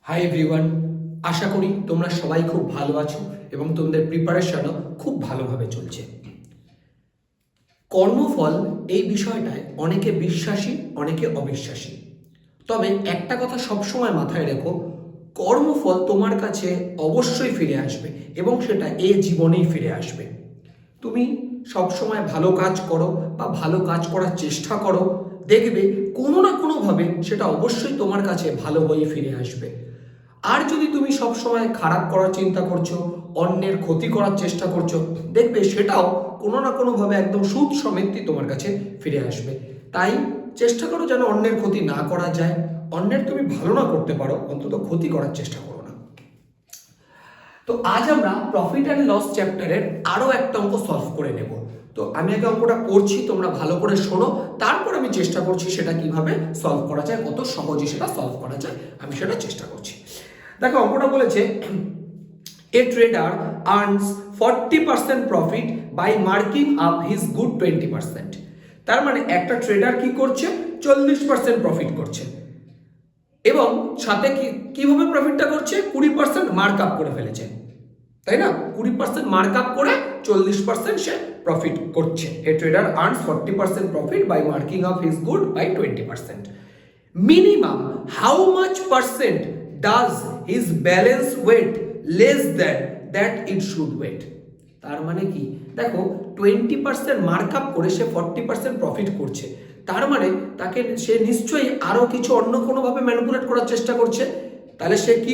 Hi everyone, আশা করি তোমরা সবাই খুব ভালো আছো এবং তোমাদের প্রিপারেশনও খুব ভালোভাবে চলছে। কর্মফল এই বিষয়টায় অনেকে বিশ্বাসী, অনেকে অবিশ্বাসী। তবে একটা কথা সবসময় মাথায় রেখো, কর্মফল তোমার কাছে অবশ্যই ফিরে আসবে এবং সেটা এ জীবনেই ফিরে আসবে। তুমি সবসময় ভালো কাজ করো বা ভালো কাজ করার চেষ্টা করো, দেখবে কোনো না কোনোভাবে সেটা অবশ্যই তোমার কাছে ভালো হয়ে ফিরে আসবে। আর যদি তুমি সবসময় খারাপ করার চিন্তা করছো, অন্যের ক্ষতি করার চেষ্টা করছো, দেখবে সেটাও কোনো না কোনোভাবে একদম সুদ সমেতই তোমার কাছে ফিরে আসবে। তাই চেষ্টা করো যেন অন্যের ক্ষতি না করা যায়। অন্যের তুমি ভালো না করতে পারো, অন্তত ক্ষতি করার চেষ্টা করো না। তো আজ আমরা প্রফিট অ্যান্ড লস চ্যাপ্টারের আরও একটা অঙ্ক সলভ করে নেব। তো আমি আগে অঙ্কটা করছি, তোমরা ভালো করে শোনো, তারপর আমি চেষ্টা করছি সেটা কিভাবে সলভ করা যায়, কত সহজে সেটা সলভ করা যায় আমি সেটা চেষ্টা করছি। দেখো অঙ্কটা বলেছে, a trader earns 40% profit by marking up his good 20%। তার মানে একটা ট্রেডার কি করছে, 40% প্রফিট করছে এবং সাথে কিভাবে প্রফিটটা করছে, 20% মার্ক আপ করে ফেলেছে, তাই না? 20% মার্ক আপ করে 40% সে প্রফিট করছে। A trader earns 40% profit by marking up his good by 20%। Minimum how much percent does his balance weight less than that it should weight. তার মানে কি, দেখো 20% মার্ক আপ করে সে 40% প্রফিট করছে, তার মানে তাকে সে নিশ্চয়ই আরো কিছু অন্য কোনোভাবে ম্যানিপুলেট করার চেষ্টা করছে। তাহলে সে কি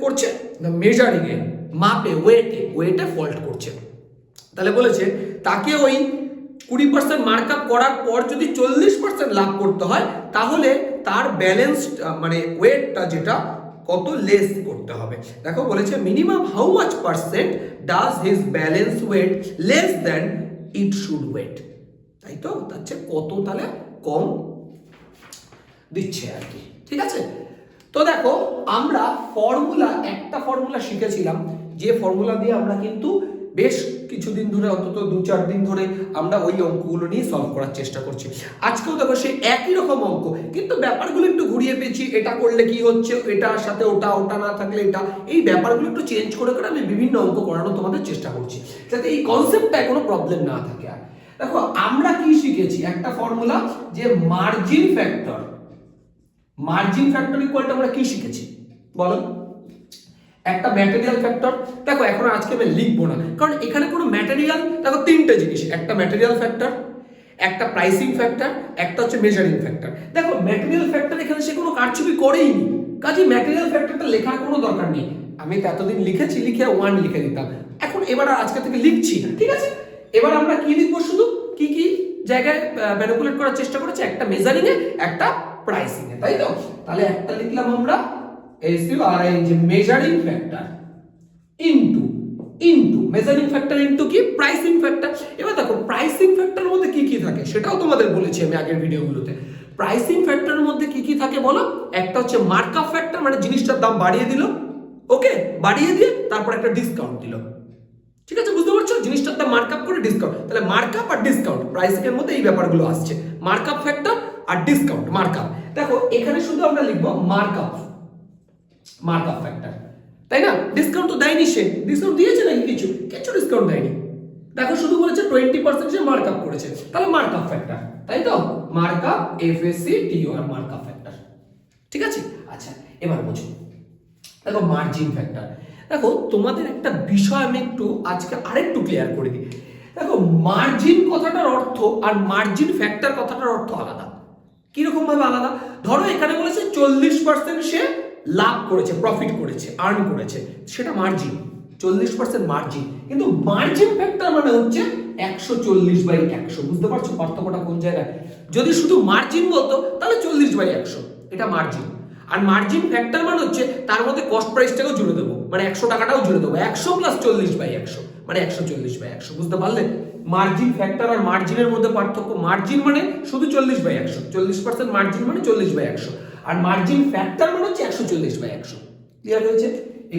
করছে না, মেজারিং এ, মাপে, ওয়েটে ফল্ট করছে। তাহলে বলেছে তাকে ওই 20% মার্ক আপ করার পর যদি 40% লাভ করতে হয়, তাহলে তার ব্যালেন্স মানে ওয়েটটা যেটা কত লেস করতে হবে। দেখো বলেছে minimum how much percent does his balance weight less than it should weight, তাই তো? তার চেয়ে কত তাহলে কম দিচ্ছে আর কি, ঠিক আছে? তো দেখো আমরা একটা ফর্মুলা শিখেছিলাম, যে ফর্মুলা দিয়ে আমরা কিন্তু বেশ কিছুদিন ধরে, অন্তত 2-4 দিন ধরে আমরা ওই অঙ্কগুলো নিয়ে সলভ করার চেষ্টা করছি। আজকেও দেখো সেই একই রকম অঙ্ক, কিন্তু ব্যাপারগুলো একটু ঘুরিয়ে পেয়েছি। এটা করলে কি হচ্ছে, এটার সাথে ওটা, ওটা না থাকলে এটা, এই ব্যাপারগুলো একটু চেঞ্জ করে করে আমি বিভিন্ন অঙ্ক করানোর তোমাদের চেষ্টা করছি, যাতে এই কনসেপ্টটায় কোনো প্রবলেম না থাকে। আর দেখো আমরা কি শিখেছি, একটা ফর্মুলা, যে মার্জিন ফ্যাক্টর ইকুয়ালটা আমরা কি শিখেছি বলো? একটা ম্যাটেরিয়াল ফ্যাক্টর। দেখো এখন আজকে আমি লিখবো না, কারণ এখানে কোনো ম্যাটেরিয়াল, দেখো তিনটে জিনিস, একটা ম্যাটেরিয়াল ফ্যাক্টর, একটা প্রাইসিং ফ্যাক্টর, একটা হচ্ছে মেজারিং ফ্যাক্টর। দেখো ম্যাটেরিয়াল ফ্যাক্টর এখানে সে কোনো কারচুপি করেইনি, কাজে ম্যাটেরিয়াল ফ্যাক্টরটা লেখার কোনো দরকার নেই। আমি তো এতদিন লিখে 1 লিখে দিতাম, এখন এবার আজকে থেকে লিখছি না, ঠিক আছে? এবার আমরা কি লিখবো, শুধু কি কি জায়গায় ম্যানিপুলেট করার চেষ্টা করেছি, একটা মেজারিং এ, একটা প্রাইসিং এ, তাই তো? তাহলে একটা লিখলাম আমরা measuring factor into measuring factor into কি, প্রাইসিং ফ্যাক্টর। এবার দেখো প্রাইসিং ফ্যাক্টরের মধ্যে কি কি থাকে সেটাও তোমাদের বলেছি আমি আগের ভিডিওগুলোতে। প্রাইসিং ফ্যাক্টরের মধ্যে কি কি থাকে বলো? একটা হচ্ছে মার্কআপ ফ্যাক্টর, মানে জিনিসটার দাম বাড়িয়ে দিল, ওকে, বাড়িয়ে দিয়ে তারপর একটা ডিসকাউন্ট দিল, ঠিক আছে? বুঝতে পারছো, জিনিসটার দাম মার্কআপ করে ডিসকাউন্ট। তাহলে মার্কআপ আর ডিসকাউন্ট, প্রাইসিং এর মধ্যে এই ব্যাপারগুলো আসছে, মার্কআপ ফ্যাক্টর আর ডিসকাউন্ট। মার্কআপ, দেখো এখানে শুধু আমরা লিখবো মার্কআপ ফ্যাক্টর, তাই না? ডিসকাউন্ট তো দেয়নি, সে ডিসকাউন্ট দিয়েছে নাকি? কিছু ডিসকাউন্ট দেয়নি। দেখো শুধু বলেছে 20% সে মার্কআপ করেছে, তাহলে মার্কআপ ফ্যাক্টর, তাই তো? মার্কআপ FACTOR, মার্কআপ ফ্যাক্টর, ঠিক আছে? আচ্ছা এবার বুঝো, দেখো মার্জিন ফ্যাক্টর। দেখো তোমাদের একটা বিষয় আমি একটু আজকে আরেকটু ক্লিয়ার করে দিই। দেখো মার্জিন কথাটার অর্থ আর মার্জিন ফ্যাক্টর কথাটার অর্থ আলাদা। কিরকম ভাবে আলাদা? ধরো এখানে বলেছে 40% সে লাভ করেছে, প্রফিট করেছে, আর্ন করেছে, সেটা মার্জিন, 40% মার্জিন। কিন্তু মার্জিন ফ্যাক্টর মানে হচ্ছে 140/100। বুঝতে পারছো পার্থক্যটা কোন জায়গায়? যদি শুধু মার্জিন বলতো তাহলে 40/100, এটা মার্জিন। আর মার্জিন ফ্যাক্টর মানে হচ্ছে তার মধ্যে কস্ট প্রাইসটাকেও জুড়ে দেবো, মানে 100 টাকাটাও জুড়ে দেবো, 100 + 40/100 মানে 140/100। বুঝতে পারলে মার্জিন ফ্যাক্টর আর মার্জিনের মধ্যে পার্থক্য? মার্জিন মানে শুধু 40/100, 40% মার্জিন মানে 40/100, আর মার্জিন ফ্যাক্টর মানে হচ্ছে 140/100। ক্লিয়ার হয়েছে?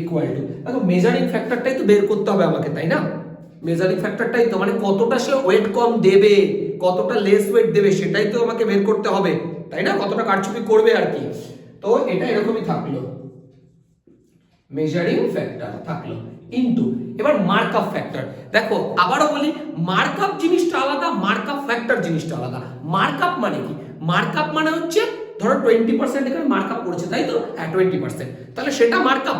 ইকুয়াল টু, দেখো মেজারিং ফ্যাক্টরটাই তো বের করতে হবে আমাকে, তাই না? মেজারিং ফ্যাক্টরটাই তো, মানে কতটা সে ওয়েট কম দেবে, কতটা লেস ওয়েট দেবে, সেটাই তো আমাকে বের করতে হবে, তাই না? কতটা কারচুপি করবে আর কি। তো এটা এরকমই থাকলো, মেজারিং ফ্যাক্টর থাকলো ইনটু এবার মার্কআপ ফ্যাক্টর। দেখো আবারও বলি, মার্কআপ জিনিসটা আলাদা, মার্কআপ ফ্যাক্টর জিনিসটা আলাদা। মার্কআপ মানে কি? মার্কআপ মানে হচ্ছে ধরো 20% এখানে মার্কআপ করেছে, তাই তো? হ্যাঁ 20%, তাহলে সেটা মার্কআপ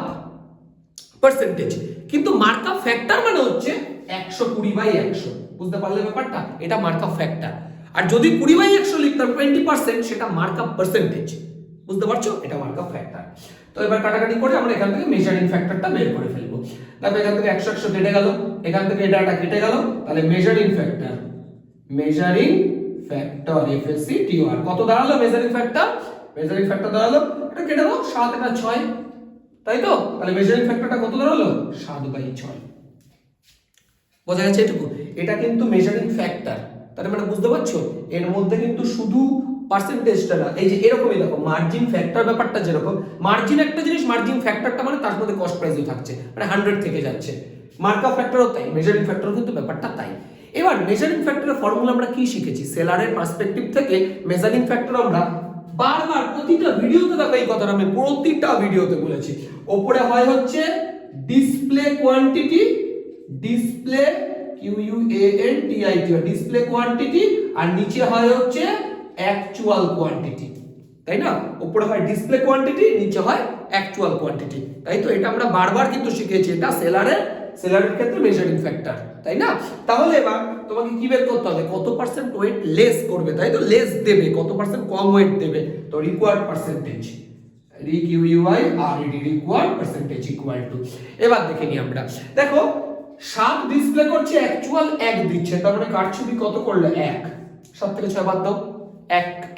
পার্সেন্টেজ। কিন্তু মার্কআপ ফ্যাক্টর মানে হচ্ছে 120/100, বুঝতে পারলে ব্যাপারটা? এটা মার্কআপ ফ্যাক্টর। আর যদি 20/100 লিখতাম 20%, সেটা মার্কআপ পার্সেন্টেজ, বুঝতে পারছো? এটা মার্কআপ ফ্যাক্টর। তো এবার কাটাকাটি করে আমরা এখান থেকে মেজারিং ফ্যাক্টরটা বের করে ফেলবো। তাহলে এখান থেকে 100 কেটে গেল, এখান থেকে এটা কেটে গেল, তাহলে মেজারিং ফ্যাক্টর FACTOR কত দাঁড়ালো? মেজারিং ফ্যাক্টর দাঁড়ালো, এটা কেটে দাও, 7 এটা 6, তাই তো? তাহলে মেজারিং ফ্যাক্টরটা কত দাঁড়ালো? 7/6। বোঝা গেছে এটুকু? এটা কিন্তু মেজারিং ফ্যাক্টর, তার মানে বুঝতে পারছো এর মধ্যে কিন্তু শুধু পার্সেন্টেজটা না, এই যে এরকমই দেখো মার্জিন ফ্যাক্টর ব্যাপারটা যেরকম, মার্জিন একটা জিনিস, মার্জিন ফ্যাক্টরটা মানে তার মধ্যে কস্ট প্রাইসও থাকছে, মানে 100 থেকে যাচ্ছে। মার্কআপ ফ্যাক্টরও তাই, মেজারিং ফ্যাক্টরও কিন্তু ব্যাপারটা তাই। এবার মেজারিং ফ্যাক্টরের ফর্মুলা আমরা কি শিখেছি? সেলারের পার্সপেক্টিভ থেকে মেজারিং ফ্যাক্টর আমরা বারবার প্রতিটা ভিডিওতে দেখো, এই কথাটা আমি প্রতিটা ভিডিওতে বলেছি। উপরে হয় হচ্ছে display quantity, display QUANTITY display quantity, আর নিচে হয় হচ্ছে অ্যাকচুয়াল কোয়ান্টিটি, তাই না? উপরে হয় ডিসপ্লে কোয়ান্টিটি, নিচে হয় অ্যাকচুয়াল কোয়ান্টিটি, তাই তো? এটা আমরা বারবার কিন্তু শিখেছি, এটা সেলারের ক্ষেত্রে মেজারিং ফ্যাক্টর, তাই না? তাহলে এবার তোমাকে কি বের করতে হবে? কত পার্সেন্ট ওয়েট লেস করবে, তাই তো? লেস দেবে, কত পার্সেন্ট কম ওয়েট দেবে, তো required percentage, required percentage equal to. এবার দেখে নিই আমরা, দেখো 7 ডিসপ্লে করছে, অ্যাকচুয়াল 1 দিচ্ছে, তার মানে কারচুপি কত করলে? 1। 7 থেকে 6 বাদ দাও,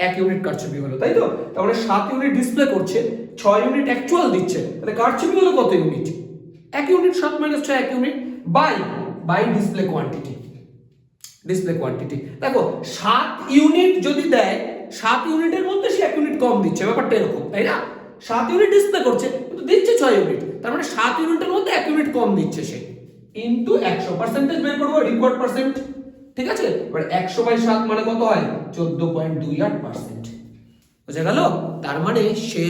1 ইউনিট কারচুপি হলো, তাই তো? তার মানে 7 ইউনিট ডিসপ্লে করছে, 6 ইউনিট অ্যাকচুয়াল দিচ্ছে, তাহলে কারচুপি হলো কত unit? 1 unit. 7 - 6 1 unit by display quantity. দেখো 7 ইউনিট যদি দেয়, 7 ইউনিটের মধ্যে সে 1 ইউনিট কম দিচ্ছে, ব্যাপারটা এরকম, তাই না? 7 ইউনিট ডিসপ্লে করছে কিন্তু দিচ্ছে 6 ইউনিট, তার মানে 7 ইউনিটের মধ্যে 1 ইউনিট কম দিচ্ছে সে, ইনটু 100 পার্সেন্টেজ বের করবো, রিকোয়ার্ড পার্সেন্ট, ঠিক আছে? এবার 100/7 মানে কত হয়? 14.28%। বুঝা গেল? তার মানে সে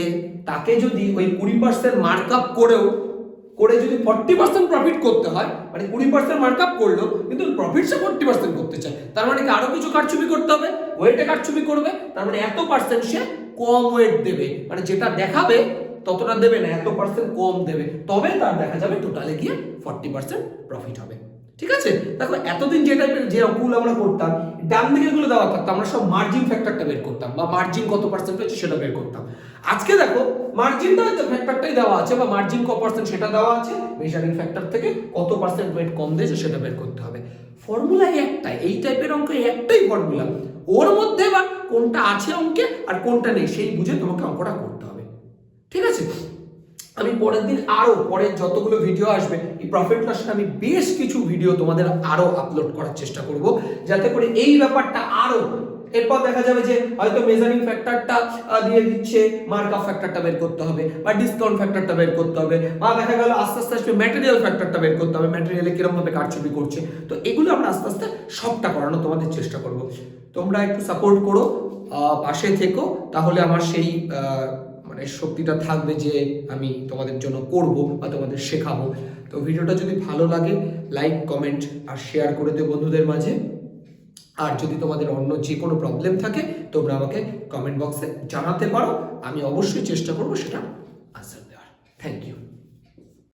তাকে যদি ওই 20% মার্কআপ করে যদি 40% প্রফিট করতে হয়, মানে 20% মার্কআপ করলো কিন্তু প্রফিট সে 40% করতে চায়, তার মানে কি আরো কিছু কারচুপি করতে হবে? ওয়েটে কারচুপি করবে, তার মানে এত পার্সেন্ট সে কম ওয়েট দেবে, মানে যেটা দেখাবে ততটা দেবে না, এত পার্সেন্ট কম দেবে, তবে তার দেখা যাবে টোটালে গিয়ে 40% প্রফিট হবে। ঠিক আছে? দেখো এতদিন যে টাইপের যে অঙ্কগুলো আমরা করতাম, ডান দিকে গুলো দেওয়া থাকতো, আমরা সব মার্জিন ফ্যাক্টরটা বের করতাম, বা মার্জিন কত পার্সেন্ট হচ্ছে সেটা বের করতাম। আজকে দেখো মার্জিনটা ফ্যাক্টরটাই দেওয়া আছে, বা মার্জিন কত পার্সেন্ট সেটা দেওয়া আছে, মেজারিং ফ্যাক্টর থেকে কত পার্সেন্ট ওয়েট কম দিয়েছে সেটা বের করতে হবে। ফর্মুলা একটাই, এই টাইপের অঙ্ক একটাই ফর্মুলা, ওর মধ্যে এবার কোনটা আছে অঙ্কে আর কোনটা নেই সেই বুঝে তোমাকে অঙ্কটা করতে হবে। ঠিক আছে? আমি পরের দিন পরের যতগুলো ভিডিও আসবে এই প্রফিট লসটা আমি বেশ কিছু ভিডিও তোমাদের আরো আপলোড করার চেষ্টা করব, যাতে করে এই ব্যাপারটা আরো, এরপর দেখা যাবে যে হয়তো মেজারিং ফ্যাক্টরটা দিয়ে দিচ্ছে, মার্কআপ ফ্যাক্টরটা বের করতে হবে, বা ডিসকাউন্ট ফ্যাক্টরটা বের করতে হবে, বা দেখা গেল আস্তে আস্তে আসবে ম্যাটেরিয়াল ফ্যাক্টরটা বের করতে হবে, ম্যাটেরিয়ালে কিরকম ভাবে কারচুপি করছে। তো এগুলো আমরা আস্তে আস্তে সবটা করানো তোমাদের চেষ্টা করব। তোমরা একটু সাপোর্ট করো, পাশে থেকো, তাহলে আমার সেই মানে শক্তিটা থাকবে যে আমি তোমাদের জন্য করব বা তোমাদের শেখাবো। তো ভিডিওটা যদি ভালো লাগে লাইক, কমেন্ট আর শেয়ার করে দিও বন্ধুদের মাঝে। আর যদি তোমাদের অন্য যে কোনো প্রবলেম থাকে তোমরা আমাকে কমেন্ট বক্সে জানাতে পারো, আমি অবশ্যই চেষ্টা করবো সেটা আনসার দেওয়ার। Thank you.